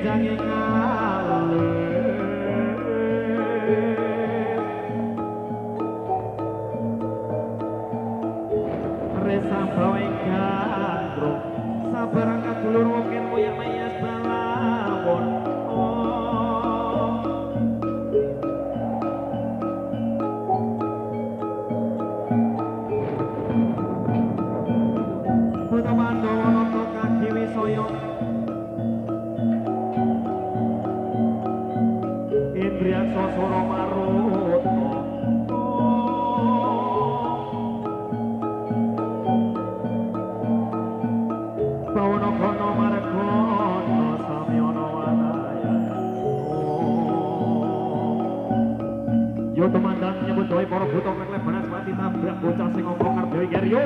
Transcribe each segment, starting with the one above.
jange ngalir resa bawe gandrung sabarang kadulur mungkin moyang mayas balawon Buta Pandawa nata kaki wisaya Indriaksa Sura Maruta Bawana Gana Margana Samyana Wadaya Yo temandan nyebut doi para buta keklep banaspati tabrak bocah sing ngomong karep dhewe Garyo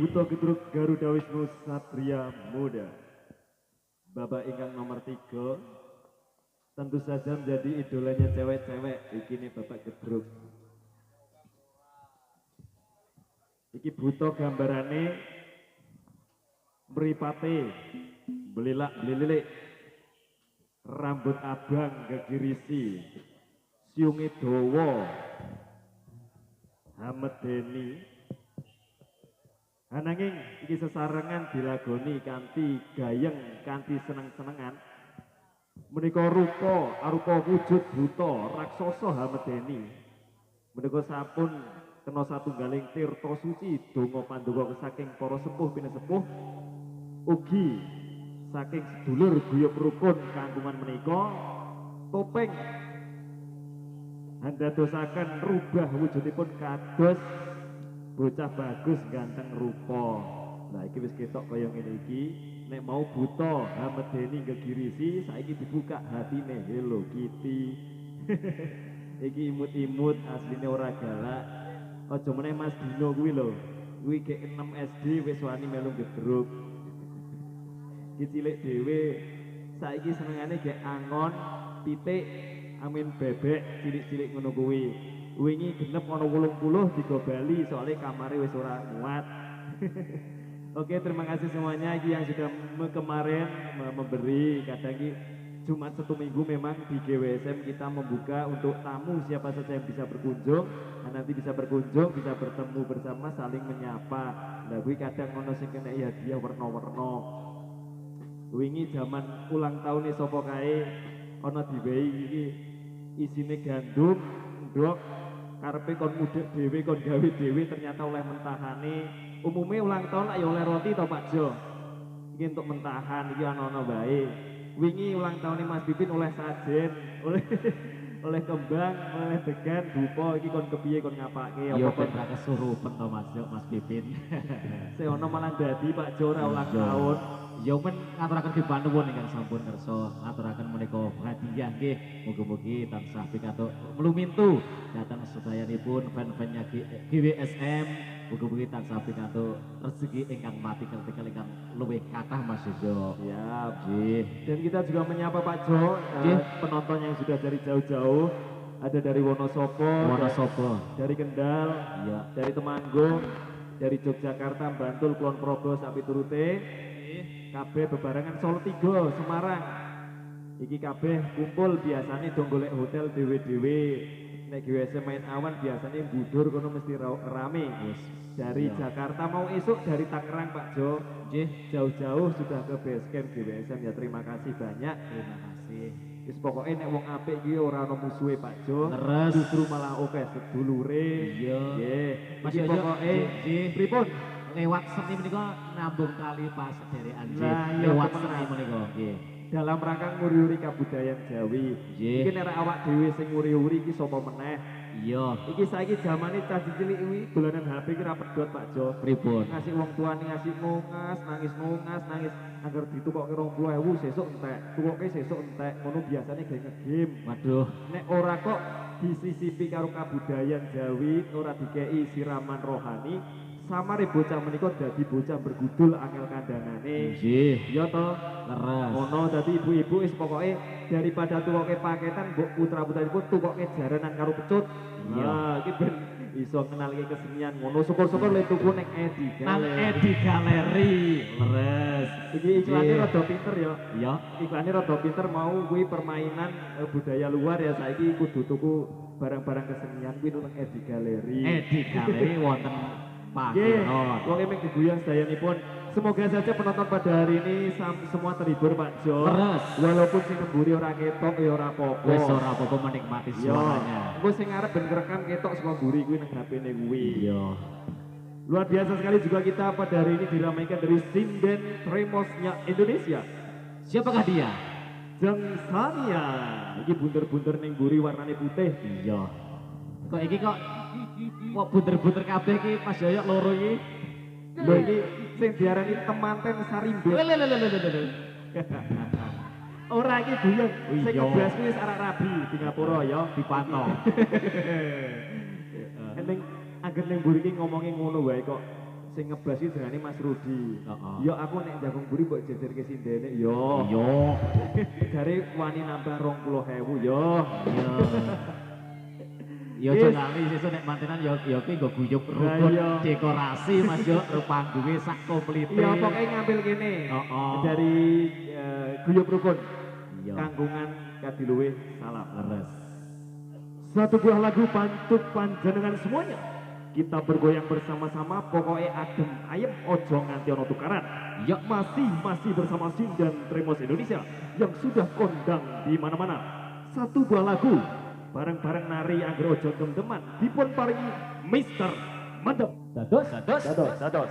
Buto Gedruk Garuda Wisnu Satria Muda. Bapak ingkang nomor 3 tentu saja menjadi idolanya cewek-cewek. Iki nih Bapak Gedruk. Iki buto gambarane mripate belilak belilik rambut abang gegirisi siunge dawa hamedeni ananging iki sesarengan dilagoni kanthi gayeng kanthi seneng-senengan menika rupa arupa wujud buta raksasa hamedeni menika sampun kena satunggaling tirta suci donga pandhawa saking para sepuh pinesepuh ugi saking sedulur guyub rukun kangkungan menika topeng handadosaken rubah wujudipun kados bocah bagus ganteng rupa. Nah iki wis ketok kaya ngene iki nek mau buta hamedeni gegirisi saiki dibuka hatine Hello Kitty. Iki imut-imut asline ora galak. Aja meneh Mas Dino kuwi lho. Kuwi gek 6 SD wis wani melu Gedruk. Iki cilik dhewe saiki senengane gek angon, titik, amin bebek, cilik-cilik ngono kuwi. Wingi genep ana 80 digobali soalnya kamare wis ora muat. Oke, terima kasih semuanya yang sudah kemarin memberi kadang iki Jumat 1 minggu memang di GWSM kita membuka untuk tamu siapa saja yang bisa berkunjung. Nah, nanti bisa berkunjung, bisa bertemu bersama, saling menyapa. Nah, gue kadang ngono sing kena hadiah warna-warna. Wingi zaman ulang tahun sapa kae ana diwehi iki isine gandum, ndok, karepe kon mudhek dhewe kon gawe dhewe ternyata oleh mentahane. Umume ulang tahun lak ya oleh roti to Pak Jo. Iki untuk mentahan iki ana-ana bae. Wingi ulang tahun Mas Pipin oleh sajen, oleh kembang, oleh degan, dupa iki kon kepiye kon ngapake apa kon ra kesurupen to Mas Pipin. Seono malah dadi Pak Jo ora ulang tahun. Ya men ngaturaken dipanuwun ingkang sampun kersa ngaturaken menika hadiah nggih mugi-mugi tansah pikantuk mlumintu dhateng sedayanipun fan-fannya GWSM mugi-mugi tansah pikantuk rezeki ingkang mati kertikel ingkang luwih kathah Mas Jo. Siap nggih. Dan kita juga menyapa Pak Jo penonton yang sudah dari jauh-jauh ada dari Wonosobo, dari Kendal, ya, dari Temanggung, dari Yogyakarta, Bantul, Kulon Progo, sampai turute. Kabeh bebarengan Solo 3, Semarang. Iki kabeh kumpul biasanya dong golek hotel dewe-dewe. Nek GWSM main awan biasanya budur kono mesti rame. Dari Jakarta mau esuk dari Tangerang Pak Jo. Jauh-jauh sudah ke base camp GWSM ya terima kasih banyak. Terima kasih. Wis pokoke nek wong apik iki ora ono musuhe Pak Jo. Leres. Justru malah oke sedulure. Iya. Nggih. Mas Iki pokoke pripun? Lewat seni menika nambung kali pas sederekan nah, lewat seni menika nggih. Dalam rangka nguri-uri kabudayan Jawi. Iki nek awak dhewe sing nguri-uri iki sapa meneh? Iya. Iki saiki zamane cah cilik kuwi dolanan HP ki ra pedhot Pak Jo. Pripun? Ngasih wong tuane ngasih ngungas, nangis agar ditukokke 20.000 sesuk entek. Tukokke sesuk entek. Ngono biasane gawe nge-game. Waduh, nek ora kok disisipi karo kabudayan Jawi, ora dikei siraman rohani. Samare bocah menika dadi bocah bergudul angel kandhangane. Nggih. Iya to? Leres. Ono dadi ibu-ibu wis pokoke daripada tukoke paketan mbok putra-putranipun tukoke jaranan karo pecut. Nah, iki ben iso kenalke kesenian ngono. Syukur-syukur le tuku ning Edi Galeri. Nang Edi Galeri. Leres. Iki iklane rada pinter ya. Iya. Iklane rada pinter mau kuwi permainan budaya luar ya saiki kudu tuku barang-barang kesenian kuwi nang Edi Galeri. Edi Galeri wonten Nggih, wong emeng geguyang sedayanipun. Semoga saja penonton pada hari ini semua terhibur Pak Jo. Leres. Walaupun sing nemburi ora ketok ya ora apa-apa. Wis ora apa-apa menikmati suaranya. Engko sing arep ben kerekam ketok saka mburi kuwi nang HP-ne kuwi. Iya. Luar biasa sekali juga kita pada hari ini diramaikan dari sinden Tremosnya Indonesia. Siapakah dia? Jeng Sania. Iki bunder-bunder ning mburi warnane putih. Iya. Kok iki kok bunder-bunder kabeh iki Mas Yoyok loro iki. Lho iki sing diarani temanten sarimbe. Ora iki guyeng. Sing ngebas kuwi arek rabi di ngapura ya dipantau. Ning angger ning mburi iki ngomongi ngono wae kok sing ngeblas iki jenenge Mas Rudi. Heeh. Ya aku nek Jagung Buri mbok jejerke sindene yo. Yo. Jare wani nambah 20.000 yo. Yo. Yo Yes. jenenge sesuk nek mantenan yo ki nggo guyub Lah, rukun iya. dekorasi Mas yo panggunge sak komplite. Ya pokoknya ngambil kene. Heeh. Dari Guyub Rukun. Iya. Kanggungan Kadiluwe salam. Leres. Satu buah lagu pantut panjenengan semuanya. Kita bergoyang bersama-sama, pokoknya adem ayem ojo nganti ono tukaran. Ya. Masih bersama Sin dan Tremos Indonesia yang sudah kondang di mana-mana. Satu buah lagu bareng-bareng nari angger ojo dem-deman dipun paringi Mister Mantep. Dados. Dados.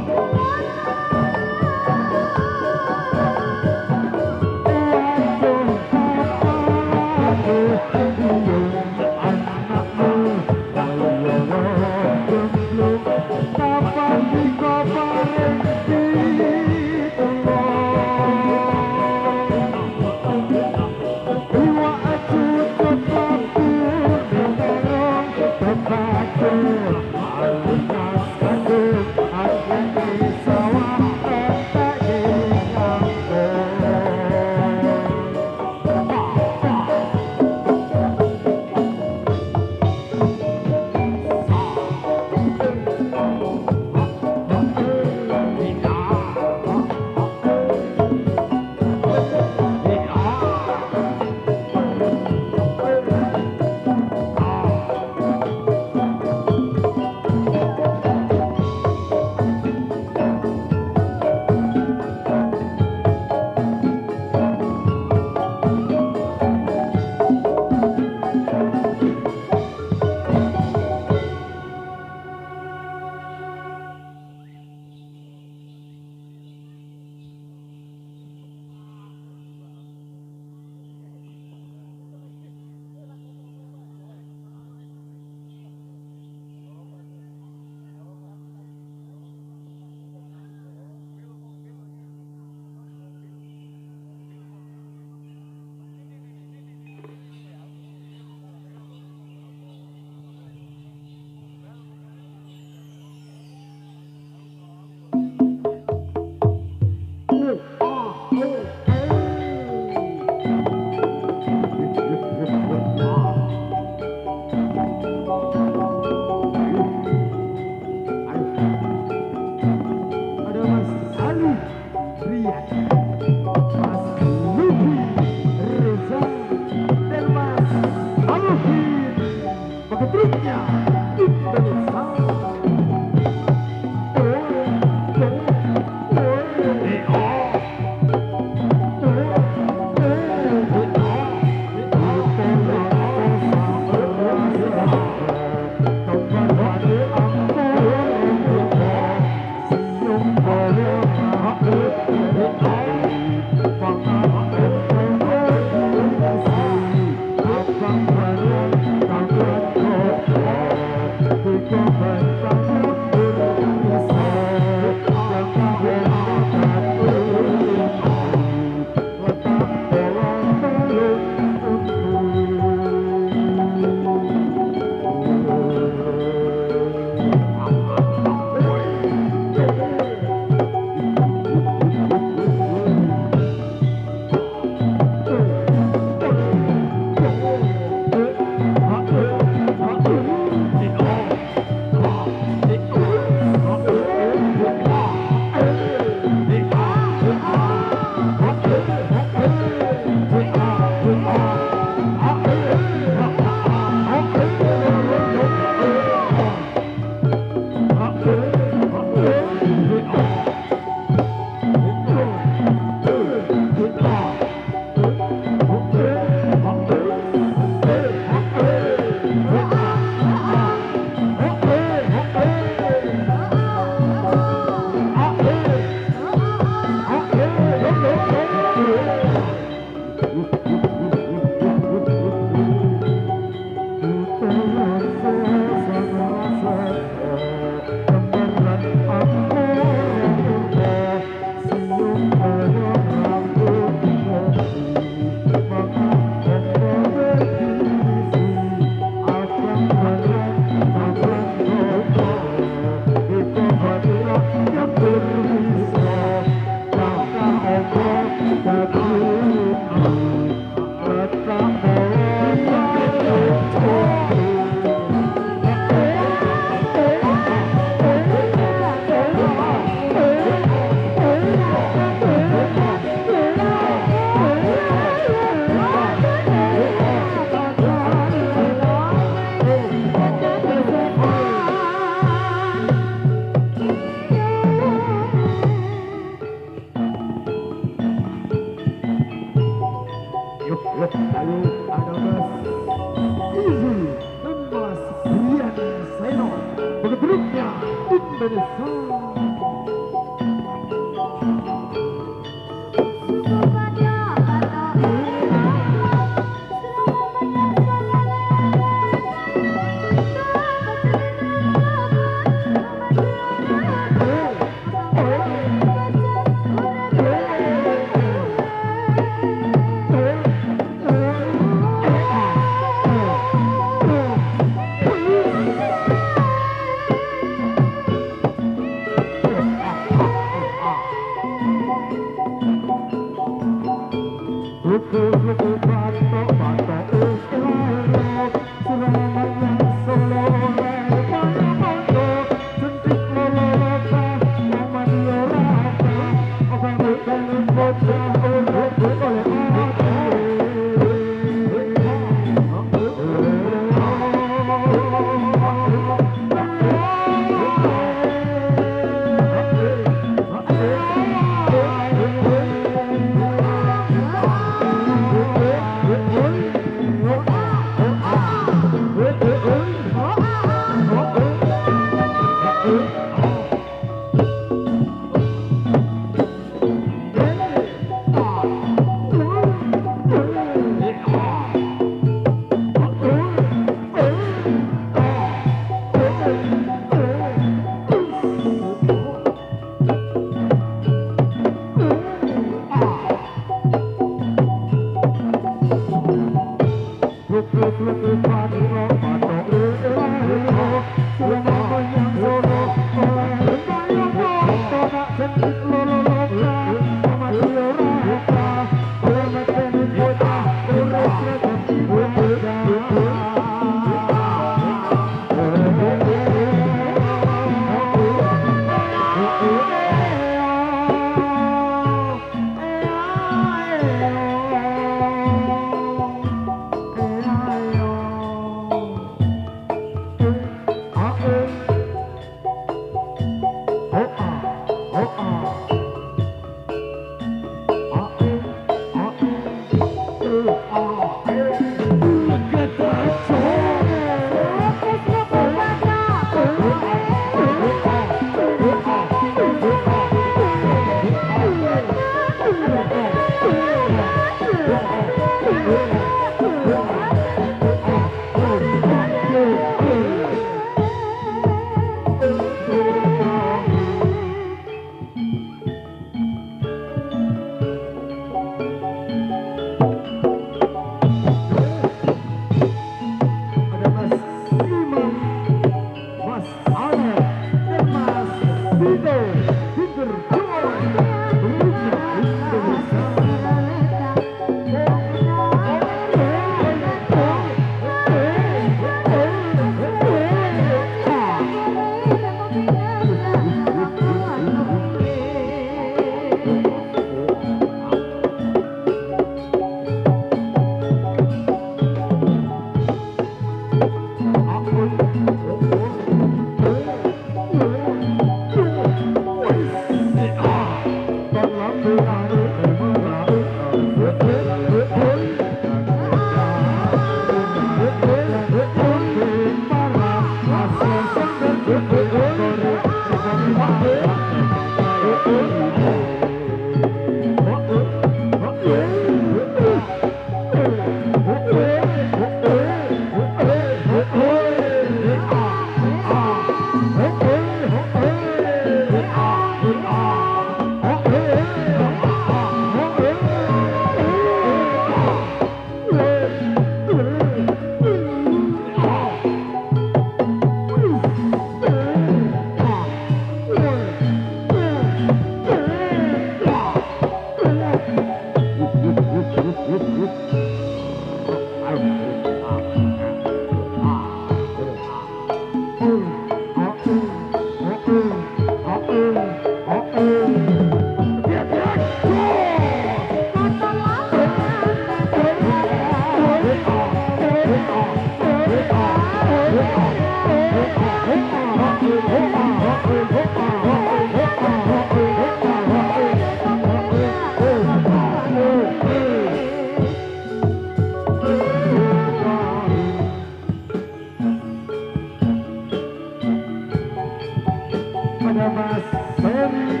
Mas Sony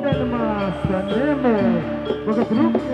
dan Mas Nemo, grup